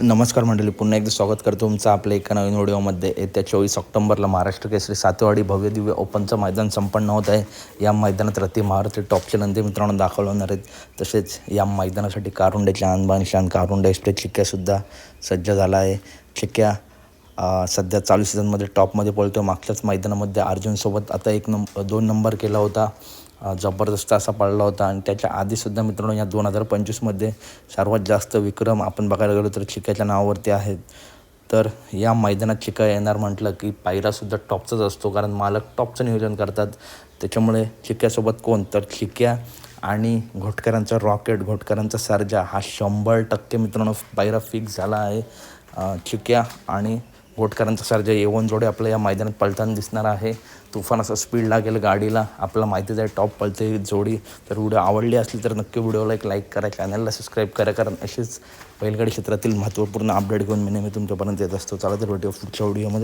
नमस्कार मंडळी, पुन्हा एकदा स्वागत करतो तुमचं आपल्या एका नवीन व्हिडिओमध्ये. येत्या 24 ऑक्टोबरला महाराष्ट्र केसरी सातेवाडी भव्य दिव्य ओपनचं मैदान संपन्न होत आहे. या मैदानात रती महारथी टॉपचे नंदी मित्रांनो दाखल होणार आहेत. तसेच या मैदानासाठी कारुंड्याचे आणबान शान कारुंडा एक्सप्रेस चिक्क्यासुद्धा सज्ज झाला आहे. चिक्क्या सध्या चालू सीझनमध्ये टॉपमध्ये पळतो. मागच्याच मैदानामध्ये अर्जुनसोबत आता 2 नंबर केला होता. जबरदस्त असा पडला होता. आणि त्याच्या आधीसुद्धा मित्रांनो या 2025मध्ये सर्वात जास्त विक्रम आपण बघायला गेलो तर चिक्क्याच्या नावावरती आहेत. तर या मैदानात चिक्का येणार म्हटलं की पायरासुद्धा टॉपचाच असतो, कारण मालक टॉपचं नियोजन करतात. त्याच्यामुळे चिक्क्यासोबत कोण तर चिक्क्या आणि घोटकरांचा रॉकेट, घोटकरांचा सर्जा हा 100% मित्रांनो पायरा फिक्स झाला आहे. चिक्क्या आणि घोटकरांचा सर्जा येऊन जोडे आपल्या या मैदानात पळताना दिसणार आहे. तुफान असा स्पीड लागेल गाडीला. आपल्याला माहितीच आहे टॉप पळते जोडी. तर व्हिडिओ आवडली असली तर नक्की व्हिडिओला एक लाईक करा, चॅनलला सबस्क्राईब करा, कारण असेच बैलगाडी क्षेत्रातील महत्त्वपूर्ण अपडेट घेऊन मी नेहमी तुमच्यापर्यंत येत असतो. चला तर भेटूया पुढच्या व्हिडिओमध्ये.